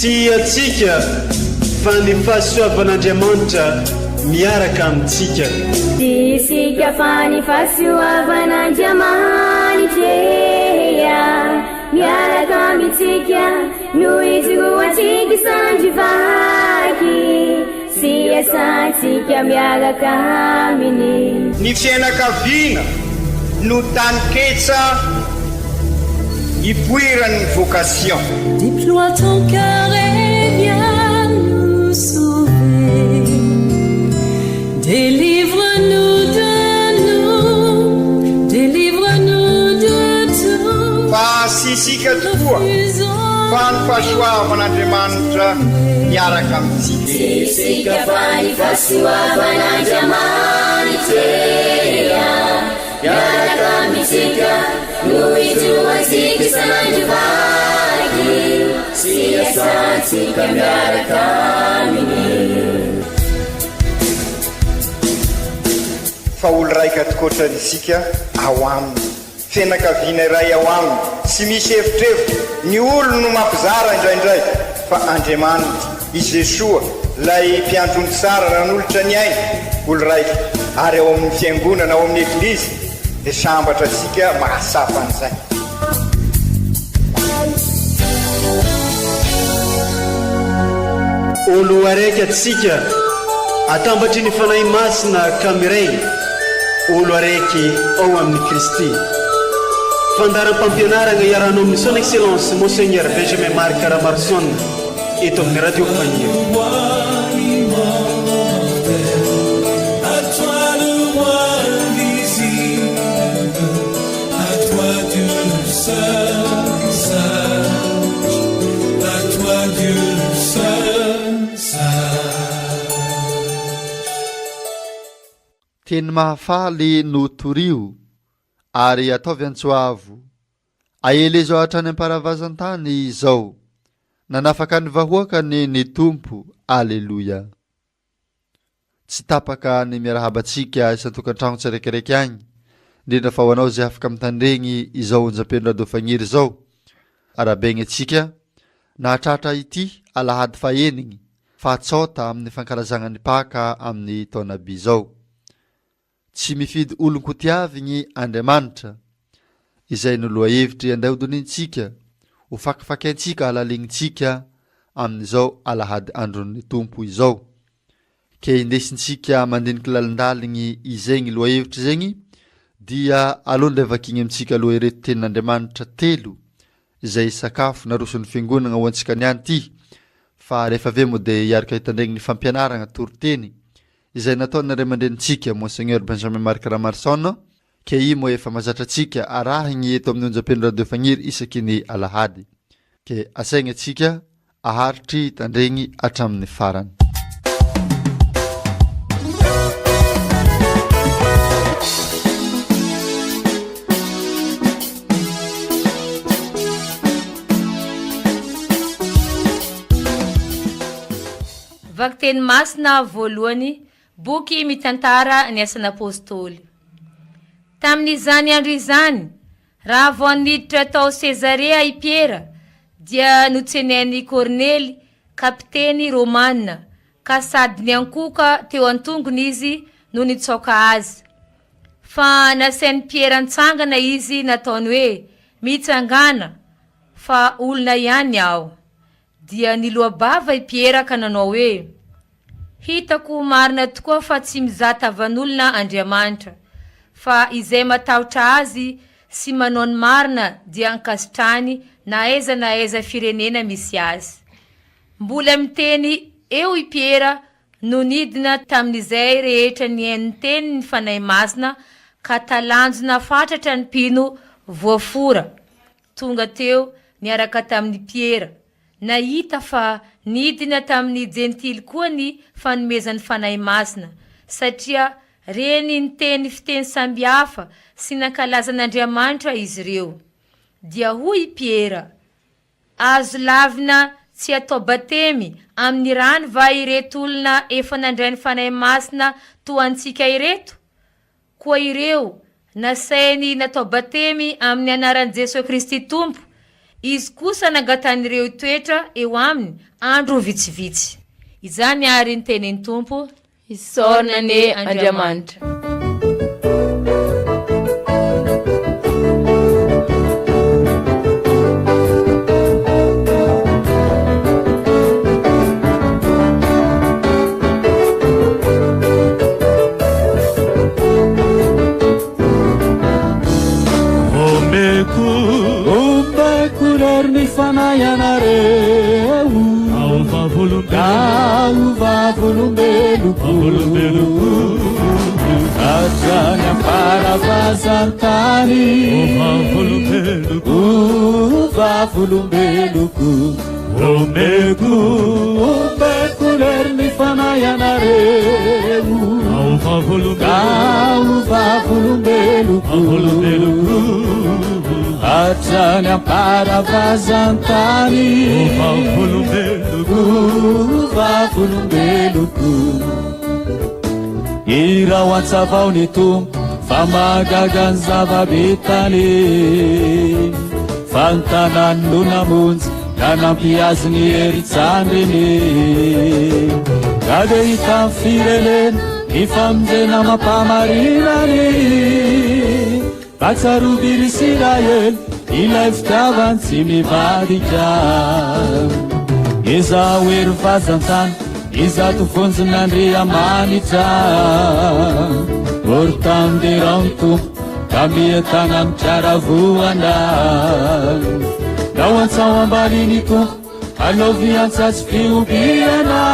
tiatsika fa ny fahasoavan'Andriamanitra miaraka amintsika. Isika fa ny fahasoavan'Andriamanitra miaraka amintsika noho izy roantsika sandrivaky sy asantsika miaraka aminy. Ny fianakaviana no taniketsa ipoiran'ny vocation. Déploie ton cœur et viens nous sauver. Délivre-nous de nous, délivre-nous de tout. Fa sisika tokoa fa ny fahasoavan'Andriamanitra miaraka amintsika. Sisika fa ny fahasoavan'Andriamanitra miaraka amintsika noho izy roantsika sandrivaky sy asantsika miaraka aminy. Fa olo raika tokoatran'isika ao aminy, fianakaviana iray ao aminy, sy misy hevitrevitra ny olo no mampizara indraindray fa Andriamanitra i Jesoa lay mpiandrony tsara ran'olotra ny aina olo raika ary ao amin'ny fiangonana ao amin'ny eglizy dia sambatra sika mahasapa an'izay. Olo araiky atsika atambatry ny fanahy masina kamiray olo araiky ao amin'ny Kristy. Fandaram-pampianarana iarahana amin'ny son excellence Monseigneur Benjamin Marc Caramarson eto amin'ny radio Fahiny. Teny mahafaly no torio ary ataovy antsoavo aele zao hatrany amparavazan-tany izao nanafaka ny vahoakany ny tompo. Aleluia. Tsy tapaka ny miarahabatsika isan-tokantrano tsiraikaraiky agny indrindra fa ho anao zay afaka mitandregny izao onjam-peno radio Fagniry izao arabegny atsika nahatratra ity alahady fahaenigny fahatsota amin'ny fankalazagna ny paka amin'ny taona by izao. Tsy mifidy olon-kotiavigny Andriamanitra izay noloa hevitry anday hodonintsika ho fakifakiantsika alalignintsika amin'izao alahady andron'ny tompo izao. Ke indesintsika mandiniky lalindaligny izegny loa hevitry zegny dia alondra vakigny amintsika loha ireto tenin'Andriamanitra telo izay sakafo naroson'ny fiangonana ho antsika niany ty. Fa rehefa ave mo dia iaraka hitandregny ny fampianarana toriteny izay nataony ray aman-drenintsika Monseigneur Benjamin Marc Caramarson ke i mo efa mazatratsika arahigny eto amin'ny onjam-peno radio Fagniry isaky ny alahady. Ke asaigny atsika aharitry tandregny hatramin'ny farany. Vakteny masina voalohany boky mitantara ny asan'ny apôstôly. Tamin'izany andro izany raha vao niditra tao Sezarea i Piera dia notsenainy Kornely kapiteny Romanina ka sady niankoka teo antongony izy no nitsoka azy. Fa nasainy Piera nitsangana izy nataony hoe mitsangana fa olona ihany aho. Dia niloabava i Piera ka nanao hoe hitako marina tokoa fa tsy mizata van'olona Andriamanitra fa izay matahotra azy sy manao ny marina dia ankasitrany na aiza firenena misy azy. Mbola miteny eo i Piera no nidina tamin'izay rehetra ny teny ny fanahy masina ka talanjona fatratra ny mpino voafora. Tonga teo niaraka tamin'ny Piera. Nahita fa nidina tamin'ny jentily koa ny fanomezan'ny fanahy masina satria reny ny teny fiteny sambihafa sy nankalazan'Andriamanitra izy ireo. Dia hoy Piera, azo lavina tsy atao batemy amin'ny rano va ireto olona efa nandray ny fanahy masina toantsika ireto? Koa ireo nasainy natao batemy amin'ny anaran'i Jesosy Kristy Tompo izy kosa nagatan'ireo toetra eo aminy andro vitsivitsy. Izany ary ny tenin'ny Tompo, isaorina ne Andriamanitra. Ajanya para vazantani vavulumbeluku omegu lerni fanayanaremu vavulumbeluku ajanya para vazantani vavulumbeluku ira watsavao ni tum famagagan zavabitani fantanan lunamunz nanampiazni eritsandrini gade itam firelen ifamjena mapamarinani batsarubir Israel ilaiftavan simivadika izawer vazantan Izatu fonzinandria manitra Ortandirantu Kami tanam cara vuanda Lawan sawang baliniku Alovian sas fiubiana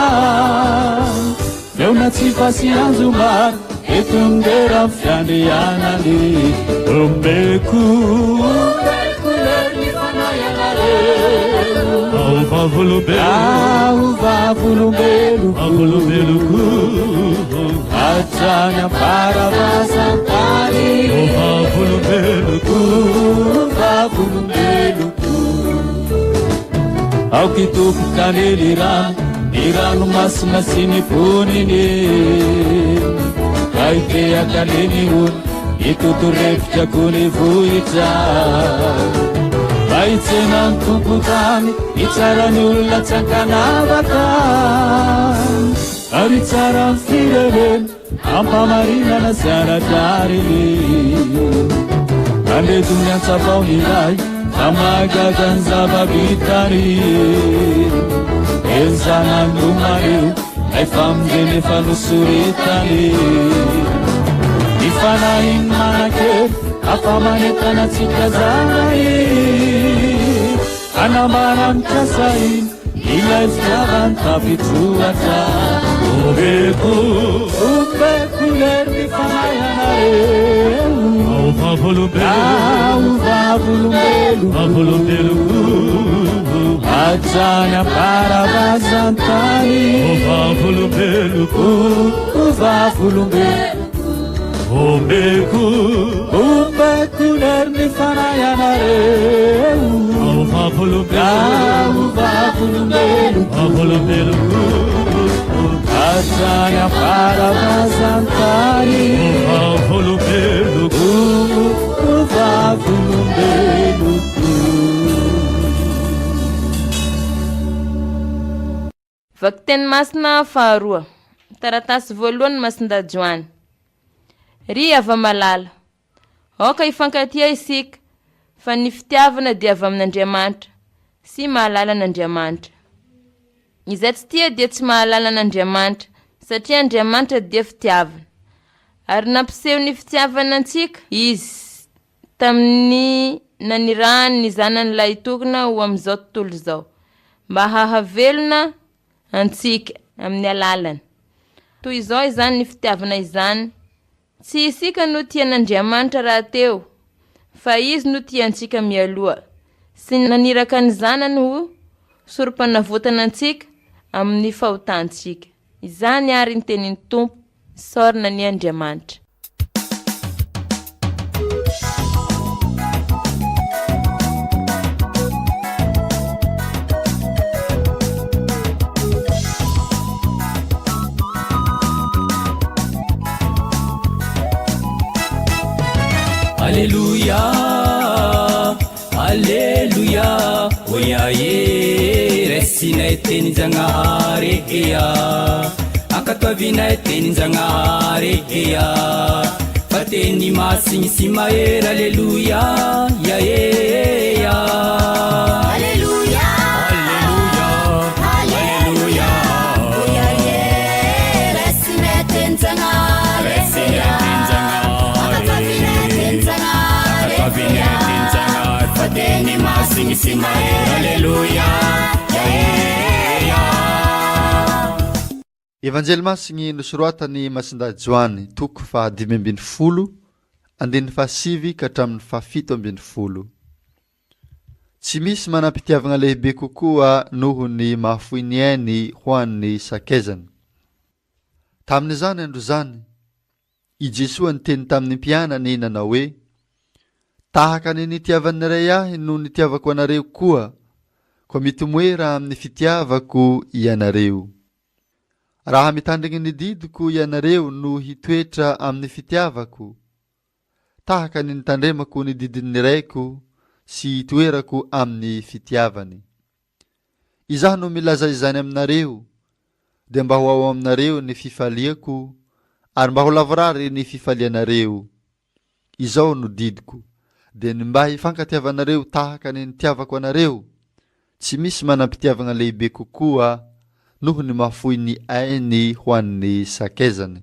Leuna sifasi ang zumar Itunggeram fiandianali Umbeku lerni fanayanare vavulumbeluku ajanya para vazantani vavulumbeluku au kituku kaneliran iranu masmasini punini kaikea kaleniun ituturefja kunivuita Baitsenan tumputani Itsaran ulla tsakanavakan Aritsaran firelen Ampamarina na sanadarili Ande dunia sabau nilai Amagagan zababitani Elzanan lumari Aifamgene fanusuritani Ifanain manakir Apamanetana tsikazanai Anamanan kasain Ilaiftavan tapituata Ubeku lerni fanayanare Vavulumbeluku Ajanya para vazantani Vavulumbeluku Ombeku lerni fanayanare vavulumbeluku ajanya para vazantani vavulumbeluku Vakten masna faharoa taratasy voalohany masindajoany ry ava malala oka ifankatia isika fa ny fitiavana dia avy amin'Andriamanitra sy mahalala n'Andriamanitra izay tsy tia dia tsy mahalala n'Andriamanitra satria Andriamanitra dia fitiavana ary nampiseho ny fitiavana antsika izy tamin'ny nanirahany ny zanan'ilay tokona ho amin'izao tontolo izao mba hahavelona antsika amin'ny alalany toy izao izany ny fitiavana izany tsy isika no tian'Andriamanitra raha teo fa izy no tiantsika mialoha sy naniraka ny zanany ho sorom-panavotana antsika amin'ny fahotantsika izany ary ny tenin'ny Tompo sorina ny Andriamanitra. Alléluia, Alléluia. oyae resinay teny-Janahary ia akatoavinay teny-Janahary ia fa teny masigny sy mahery aleluia iaea Aleluia, aleluia, oyae resinay teny-Janahary akatoavinay teny-Janahary fa teny masigny sy mahery aleluia iaea. Evanjely masigny nosoratany Masinda Joany toko 5:10 andiny 7 ka hatramin'ny 7:10. Tsy misy manam-pitiavana lehibe kokoa noho ny mahafoy ny ainy ho an'ny sakezany. Tamin'izany andro zany, i Jesosy niteny tamin'ny mpianany nanao hoe, tahaka ny nitiavan'ny iray ahy no nitiavako anareo koa mitomoera amin'ny fitiavako ianareo. Raha mitandriny ny didiko ianareo no hitoetra amin'ny fitiavako, tahaka ny nitandremako ny didin'ny raiko sy hitoerako amin'ny fitiavany. Izaho no milaza izany aminareo, dia mba ho ao aminareo ny fifaliako, ary mba ho lavorary ny fifalianareo. Izao no didiko, dia ny mba hifankatiavanareo tahaka ny nitiavako anareo. Tsy misy manam-pitiavana lehibe kokoa noho ny mahafoy ny ainy ho an'ny sakezany.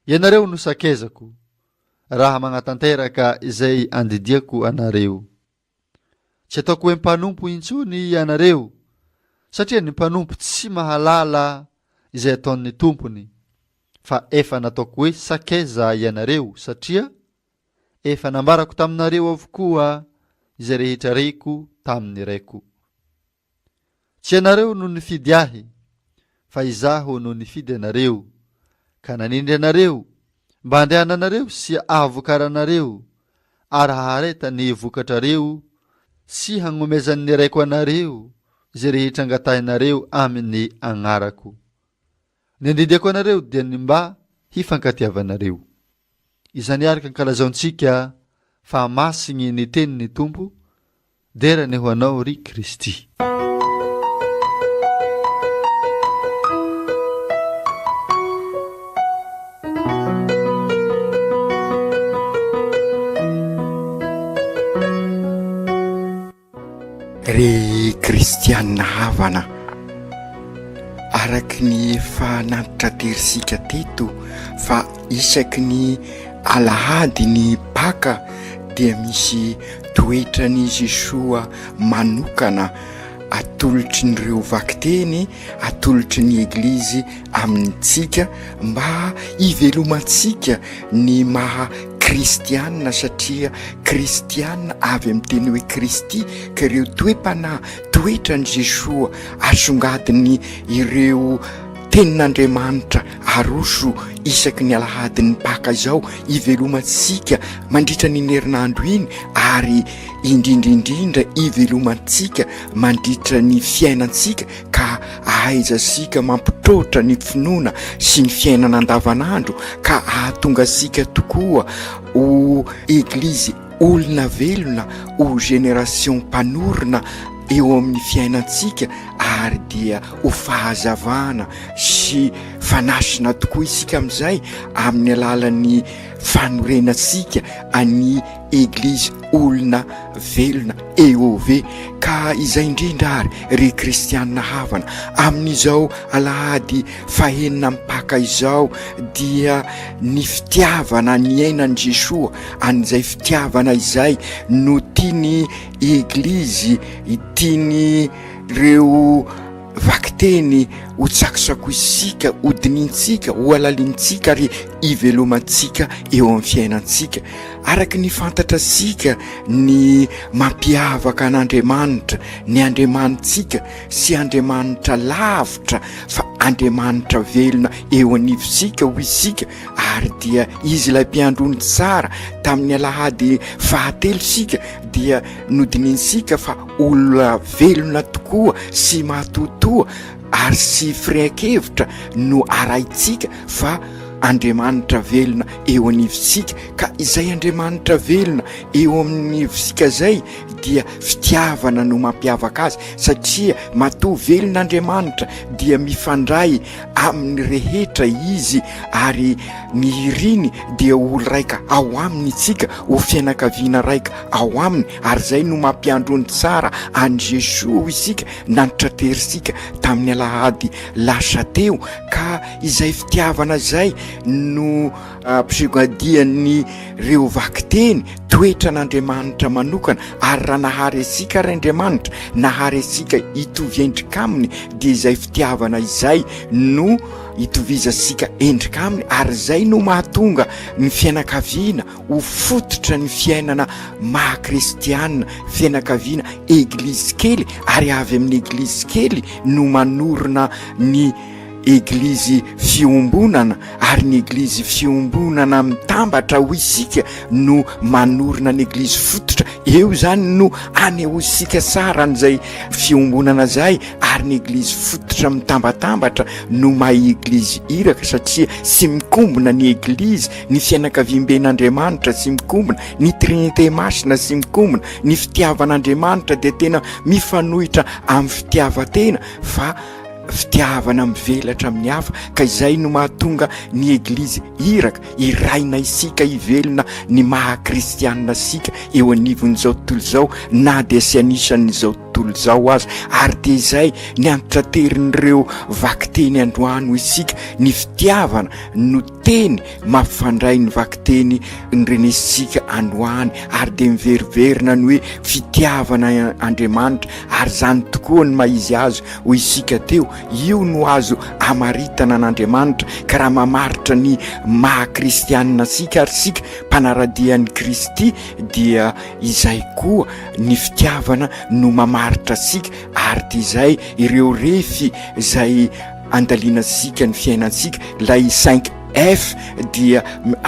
Ianareo no sakezako, raha magnatanteraka izay andidiako anareo. Tsy ataoko hoe mpanompo intsony ianareo, satria ny mpanompo tsy mahalala izay ataon'ny tompony, fa efa nataoko hoe sakeza ianareo, satria efa nambarako taminareo avokoa izay rehetra reko tamin'ny raiko. Tsy ianareo no nifidy ahy, fa izaho no nifidy anareo, ka nanindry anareo mba andehananareo sy ahavokaranareo, ary hahareta ny vokatrareo sy hagnomezan'ny raiko anareo izay rehetra angatahinareo amin'ny agnarako. Nindidiko anareo dia ny mba hifankatiavanareo. Izany araka ankalazaontsika fa masigny ny tenin'ny Tompo, derany ho anao ry Kristy. Ry kristianina havana, araky ny efa nantitra terisika teto fa isaky ny alahady ny paka dia misy toetrany Jesoa manokana atolotry nyreo vakiteny, atolotry ny eglizy amintsika mba hivelomantsika ny maha kristianina, satria kristianina avy amin'ny teny hoe Kristy, ka ireo toe-panahy toetrany Jesoa asongadiny ireo tenin'Andriamanitra aroso isaky ny alahady ny paka izao hivelomantsika mandritra ny herinandro iny, ary indrindraindrindra hivelomantsika mandritra ny fiainantsika ka ahaizasika mampitrotra ny finoana sy ny fiainana andavanandro, ka ahatonga asika tokoa ho eglizy olona velona, ho generation mpanorona eo amin'ny fiainantsika, ary dia ho fahazavana sy fanasina tokoa isika amin'izay amin'ny alalan'ny fanorenantsika any eglizy olona velona EOV. Ka izay indrindra ary ry kristianina havana, amin'izao alahady fahaenina mipaka izao dia ny fitiavana ny ainan'i Jesoa, an'izay fitiavana izay no tiany eglizy, tiany reo vakiteny ho tsakosako isika, ho dinintsika, ho alalintsika ary hivelomantsika eo amin'ny fiainantsika. Araky ny fantatrasika ny mampiavaka an'Andriamanitra, ny Andriamanitsika sy Andriamanitra lavitra fa Andriamanitra velona eo anivosika ho isika, ary dia izy ilay mpiandrony tsara tamin'ny alahady fahatelosika dia nodininsika fa olona velona tokoa sy mahatotoa ary sy firenkevitra no araitsika fa Andriamanitra velona eo anivosika. Ka izay Andriamanitra velona eo amin'nivosika zay dia fitiavana no mampiavaka azy, satria matoa velon'Andriamanitra dia mifandray amin'ny rehetra izy, ary mihiriny dia olo raika ao aminy isika, ho fianakaviana raika ao aminy, ary zay no mampiandrony tsara an Jesoa isika nanitraterisika tamin'ny alahady lasa teo. Ka izay fitiavana zay no mpisogadian'ny reo vakiteny toetra n'Andriamanitra manokana, ary raha nahary asika r'Andriamanitra, nahary asika hitovy endrika aminy, dia izay fitiavana izay no hitovizasika endrika aminy, ary zay no mahatonga ny fianakaviana ho fototra ny fiainana maha-kristianina, fianakaviana eglizy kely, ary avy amin'ny eglizy kely no manorina ny eglizy fiombonana, ary ny eglizy fiombonana mitambatra ho isika no manorina ny eglizy fototra. Eo zany no anehoisika sara n'izay fiombonana zay, ary ny eglizy fototra mitambatambatra no maha eglizy iraka, satria sy mikombona ny eglizy, ny fianakaviam-ben'Andriamanitra sy mikombona, ny trinité masina sy mikombona, ny fitiavan'Andriamanitra dia tena mifanohitra amin'ny fitiavatena, fa fitiavana mivelatra amin'ny hafa. Ka izay no mahatonga ny eglizy iraka iraina isika ivelona ny maha-kristianina sika eo anivon'izao tontolo izao, na dia sy anisan'izao tontolo izao azy. Ary dia izay ny antitraterin'ireo vakiteny androano isika, ny fitiavana no teny mampifandray ny vakiteny nyrenesika androany, ary dia miveriverina ny hoe fitiavana Andriamanitra, ary zany tokoa ny maizy azy ho isika teo. Io no azo amaritana an'Andriamanitra, ka raha mamaritra ny maha-kristianina sika, ary sika mpanaradian'ny Kristy, dia izay koa ny fitiavana no mamaritra sika. Ary dia izay ireo refy zay andaliana sika ny fiainansika, lay 5F dia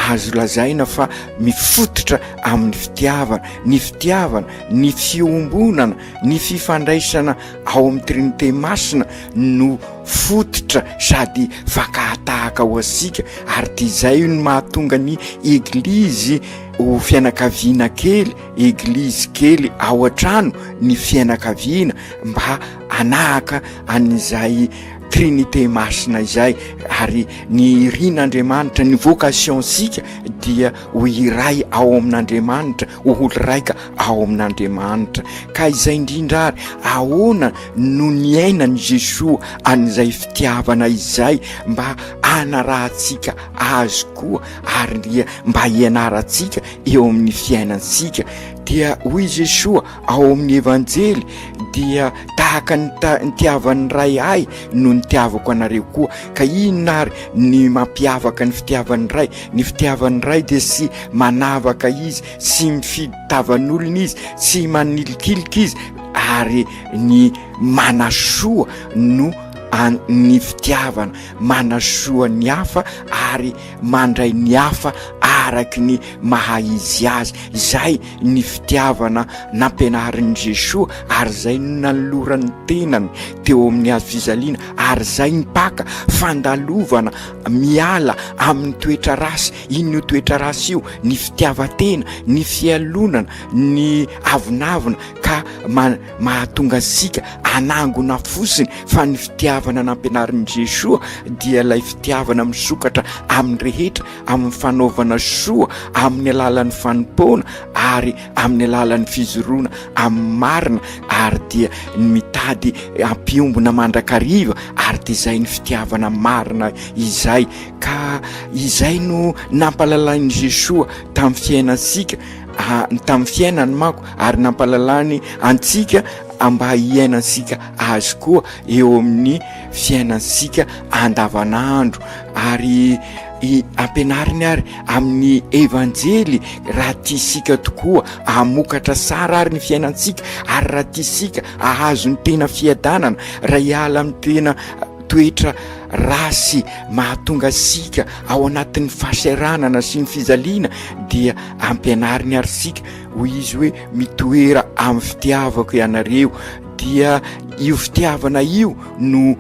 azo lazaina fa mifototra amin'ny fitiavana, ny fitiavana, ny fiombonana, ny fifandraisana ao amin'ny trinité masina no fototra sady fakatahaka ho asika. Ary dia izay no mahatonga ny eglizy ho fianakaviana kely, eglizy kely ao an-trano ny fianakaviana, mba anahaka an'izay trinité masina izay. Ary ny irin'Andriamanitra, ny vocation sika dia ho iray ao amin'Andriamanitra, ho olo raika ao amin'Andriamanitra. Ka izay indrindra ary ahoana no niainan'i Jesoa an'izay fitiavana izay, mba anarahantsika azy koa, ary dia mba hianarantsika eo amin'ny fiainansika. Dia hoy Jesoa ao amin'ny evanjely, dia tahaka ny tiavan'ny ray ahy no ny tiavako anareo koa. Ka inona ary ny mampiavaka ny fitiavan'ny ray? Ny fitiavan'ny ray dia sy manavaka izy, sy mifidy tavan'olona izy, sy manilikilika izy, ary ny manasoa no ny fitiavana, manasoa ny hafa ary mandray ny hafa araky ny maha izy azy. Zay ny fitiavana nampianarin'i Jesoa, ary zay no nanoloran'ny tenany teo amin'ny hazo fizaliana, ary zay ny paka fandalovana miala amin'ny toetra rasy. Ino toetra rasy io? Ny fitiavatena, ny fialonana, ny avonavona, ka mahatonga sika anangona fosiny. Fa ny fitiavana nampianarin'i Jesoa dia lay fitiavana misokatra amin'ny rehetra, amin'ny fanaovana soa, amin'ny alalan'ny fanompona, ary amin'ny alalan'ny fizoroana amin'ny marina, ary dia mitady ampiombona mandrakariva, ary dia izay ny fitiavana marina izay. Ka izay no nampalalain'i Jesoa tamin'ny fiainansika, tamin'ny fiainany mako, ary nampalalany antsika mba hiainansika azy koa eo amin'ny fiainansika andavanandro. Ary ampianariny ary amin'ny evanjely, raha tiasika tokoa amokatra sara ary ny fiainansika, ary raha tiasika ahazo ny tena fiadanana, raha hiala amin'ny tena toetra rasy mahatonga sika ao anatin'ny fahaseranana sy ny fizaliana, dia ampianariny ary sika hoy izy hoe mitoera amin'ny fitiavako ianareo, dia io fitiavana io no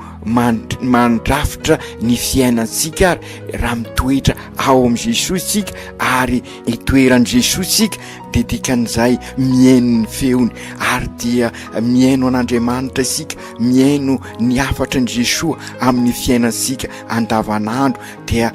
mandrafitra ny fiainantsika ary raha mitoetra ao am' Jesosy sika ary itoeran' Jesosy sika de dikan'izay miaino ny feony ary dia miaino an'Andriamanitra sika, miaino ny afatra ny Jesosy amin'ny fiainansika andavanandro dia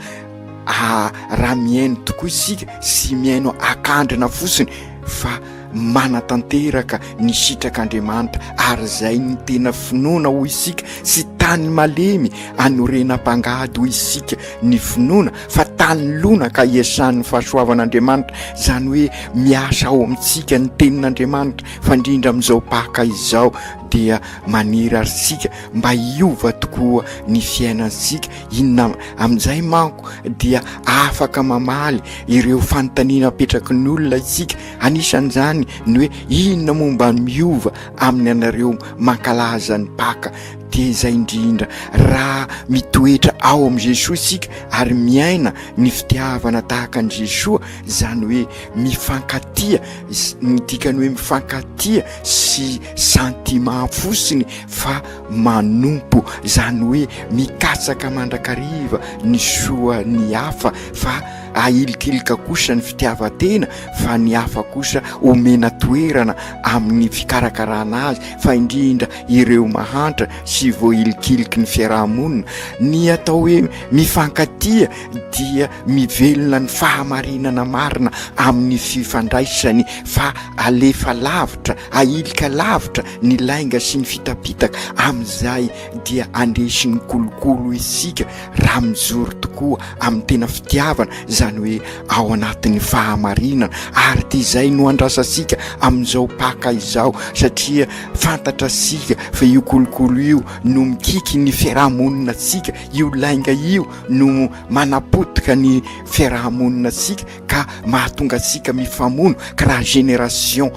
raha miaino tokoa isika sy miaino akandrina fosiny fa manatanteraka ny sitrak'Andriamanitra ary zay ny tena finoana ho isika sy tany malemy anorenam-pangady ho isika ny finoana fa tany lona ka iasan'ny fahasoavan'Andriamanitra zany hoe miasa ao amintsika ny tenin'Andriamanitra fa indrindra amin'izao paka izao dia maniry arsika mba hiova tokoa ny fiainansika inona amin'izay manko dia afaka mamaly ireo fanontaniana apetraky ny olona isika anisan'izany ny hoe inona momba miova amin'ny anareo mankalaza ny paka dia izay indrindra raha mitoetra ao am' Jesosy sika ary miaina ny fitiavana tahaka an' Jesosy zany hoe mifankatia ny dikany hoe mifankatia sy sentiment fosiny fa manompo zany hoe mikatsaka mandrakariva ny soa ny hafa fa ahilikilika kosa ny fitiavatena fa ny hafa kosa omena toerana amin'ny fikarakarana azy fa indrindra ireo mahantra sy voahilikiliky ny fiarahamonina ny atao hoe mifankatia dia mivelona ny fahamarinana marina amin'ny fifandraisany fa alefa lavitra ahilika lavitra ny lainga sy ny fitapitaka amin'izay dia andesiny kolokolo isika raha mijoro tokoa amin'ny tena fitiavana zany hoe ao anatin'ny fahamarinana ary dia izay no andrasasika amin'izao paka izao satria fantatra sika fa io kolokolo io no mikiky ny fiarahamonina sika io lainga io no manapotika ny fiarahamonina sika ka mahatonga sika mifamono ka raha génération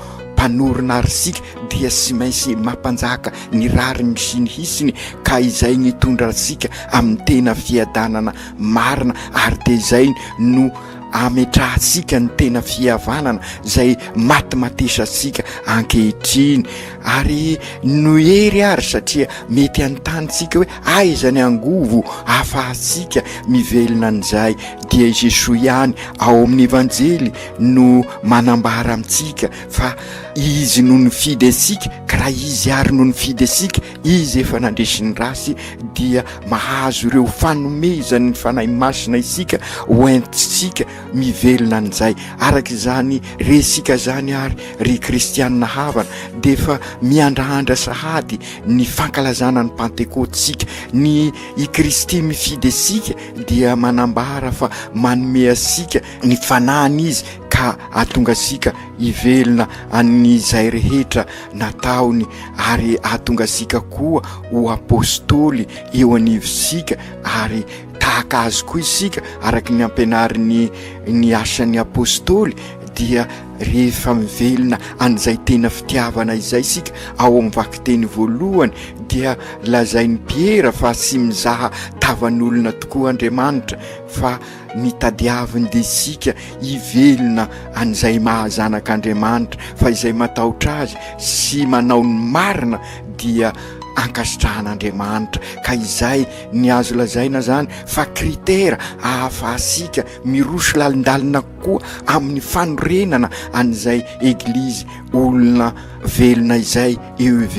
mpanorona arsika dia sy mainsy mampanjaka ny rariny sy ny hisiny ka izay ny tondra sika amin'ny tena fiadanana marina ary dia izay no ametrahasika ny tena fihavanana zay matimatesasika ankehitriny ary noery ary satria mety antanitsika hoe aizany angovo ahafahasika mivelona an'izay dia Jesosy ihany ao amin'ny evanjely no manambara amintsika fa izy no nifidy asika ka raha izy ary no nifidy asika izy efa nandresiny rasy dia mahazo ireo fanomezany ny fanahy masina isika hoentisika mivelona an'izay araka izany resika zany ary ry kristianina havana dia fa miandrahandra sahady ny fankalazana ny pentekotsika ny i Kristy mifidy asika dia manambara fa manome asika ny fanahany izy ka ahatonga asika hivelona an'izay rehetra nataony ary ahatonga asika koa ho apôstôly eo anivosika ary tahaka azy koa isika araky ny ampianariny ny asan'ny apôstôly dia rehefa mivelona an'izay tena fitiavana izay sika ao amin'ny vakiteny voalohany dia lazain'ny Piera fa sy mizaha tavan'olona tokoa Andriamanitra fa mitadiaviny dia sika hivelona an'izay mahazanak'Andriamanitra fa izay matahotra azy sy manao ny marina dia ankasitrahan'Andriamanitra ka izay ny azo lazaina zany fa kritera ahafahasika miroso lalindalina koa amin'ny fanorenana an'izay eglizy olona velona izay EEV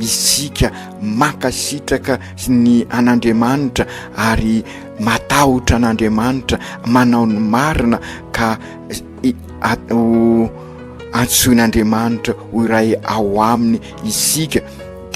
isika mankasitraka ny an'Andriamanitra ary matahotra an'Andriamanitra manao ny marina ka antsoin'Andriamanitra ho iray ao aminy isika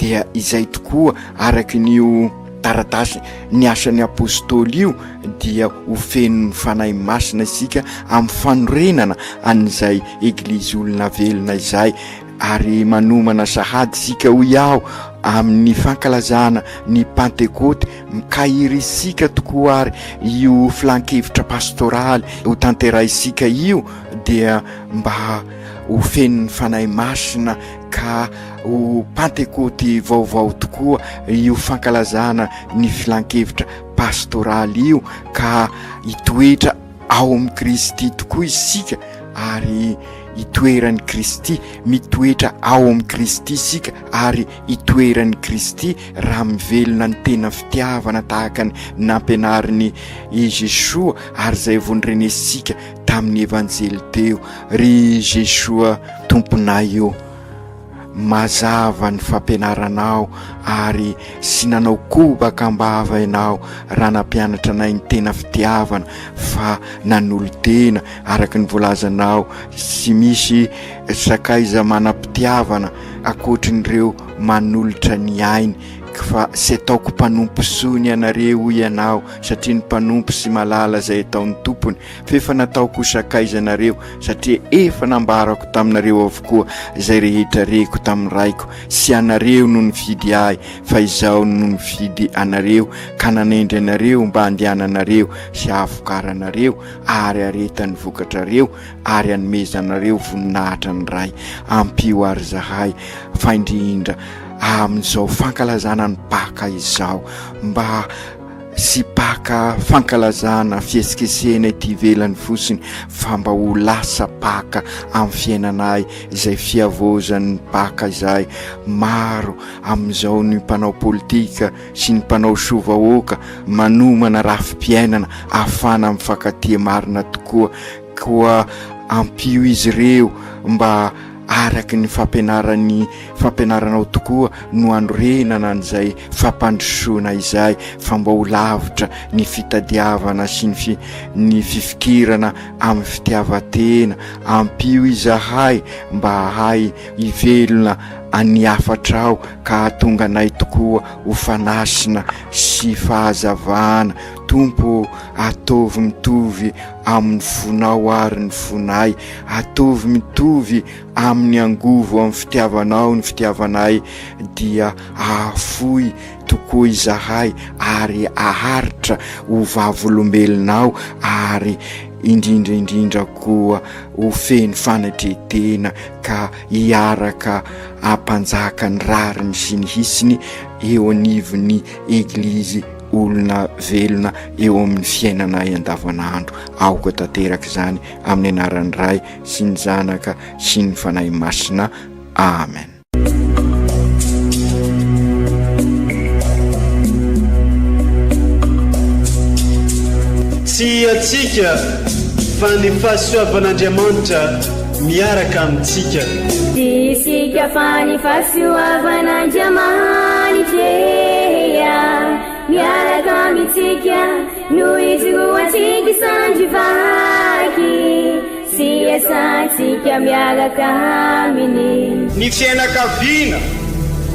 dia izay tokoa araky n'io taratasy ny asan'ny apôstôly io dia ho fenony fanahy masina isika amin'ny fanorenana an'izay eglizy olona velona izay ary manomana sahady sika ho iaho amin'ny fankalazana ny pentekoty mikahiry isika tokoa ary io filan-kevitra pastoraly ho tanterahisika io dia mba ho fenony fanahy masina ka ho pentekoty vaovao tokoa io fankalazana ny filan-kevitra pastoraly io ka hitoetra ao amin'ny Kristy tokoa isika ary itoeran'ny Kristy, mitoetra ao amin'ny Kristy isika ary itoeran'ny Kristy raha mivelona ny tena fitiavana tahaka ny nampianariny Jesoa ary zay vonrenesika tamin'ny evanjely teo. Ry Jesoa tomponay io, mazava ny fampianaranao ary sy nanao kobaka ambava ianao raha nampianatra anay ny tena fitiavana fa nanolo-tena araka ny voalazanao. Sy misy sakaiza manam-pitiavana akoatrin'ireo manolotra ny ainy, fa sy ataoko mpanompo sony ianareo ianao satria ny mpanompo sy malala zay ataon'ny tompony, fa efa nataoko sakaiza anareo satria efa nambarako taminareo avokoa zay rehetra reko tamin'ny raiko. Sy anareo no nividy ahy fa izaho no nividy anareo, ka nanendry anareo mba handehananareo sy ahavokaranareo ary aretany vokatrareo ary anomezanareo voninahitra ny ray. Ampio ary zahay fa indrindra amin'izao fankalazana ny paka izao, mba sy paka fankalazana fiesikesena ity velany fosiny, fa mba ho lasa paka amin'ny fiainanay izay fiavozan'ny paka izay. Maro amin'izao ny mpanao politika sy ny mpanao sovahoaka manomana rafi-piainana ahafana mifankatia marina tokoa, koa ampio izy ireo mba araky ny fampianaranao tokoa no androrenana an'izay fampandrosoana izay, fa mba ho lavitra ny fitadiavana sy ny fifikirana amin'ny fitiavatena. Ampio izahay mba ahay ivelona any afatrao ka tonga anay tokoa ho fanasina sy fahazavana. Tompo, atovy mitovy amin'ny fonao ary ny fonay, atovy mitovy amin'ny angovo amin'ny fitiavanao ny fitiavanay, dia ahafoy tokoa izahay ary aharitra ho vavolombelonao ary indrindra koa ho feny fanatretena ka hiaraka ampanjaka ny rariny sy ny hisiny eo anivon'ny eglizy olona velona eo amin'ny fiainanay andavanandro. Aoka tanteraka izany amin'ny anaran'ny Ray sy ny Zanaka sy ny Fanahy Masina. Amen. Tsy atsika fa ny fahasoavan'Andriamanitra miaraka amintsika. Isika fa ny fahasoavan'Andriamanitra miaraka amintsika no izy ho atsika sandrivaky, sy asantsika miaraka aminy. Ny fianakaviana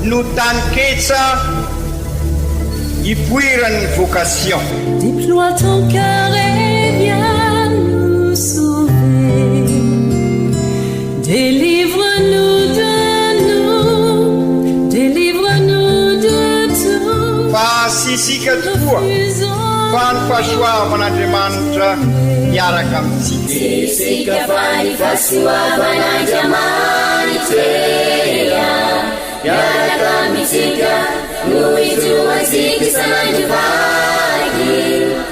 no tany-ketsa ipoiran'ny vocation. Déploie ton cœur et viens nous sauver. Délivre-nous de nous, délivre-nous de tout. Fa sisika tokoa fa ny fahasoavan'Andriamanitra miaraka amintsika. Sisika fa ny fahasoavan'Andriamanitra miaraka amintsika no izy ho atsika sandrivaky,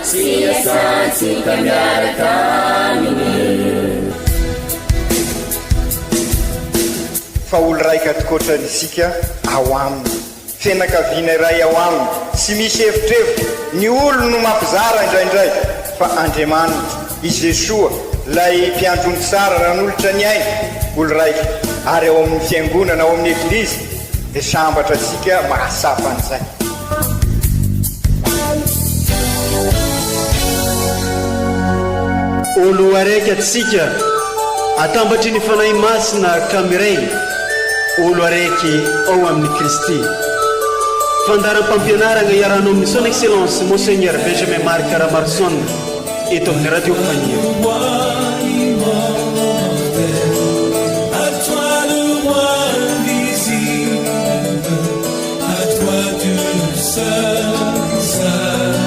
sy asantsika miaraka aminy. Fa olo raika tokoatran'isika ao aminy, fianakaviana iray ao aminy, sy misy hevitrevitra. Ny olo no mampizara indraindray, fa Andriamanitra i Jesoa lay mpiandrony tsara raha nolotra ny ainy olo raika, ary ao amin'ny fiangonana ao amin'ny eglizy dia sambatra atsika mahasapa an'izay. Olo araiky atsika atambatry ny fanahy masina kamiray, olo araiky ao amin'ny Kristy. Fandaram-pampianarana iarano amin'ny son excellence Monseigneur Benjamin Marc Ramarson eto amin'ny radio Fahania. Seul,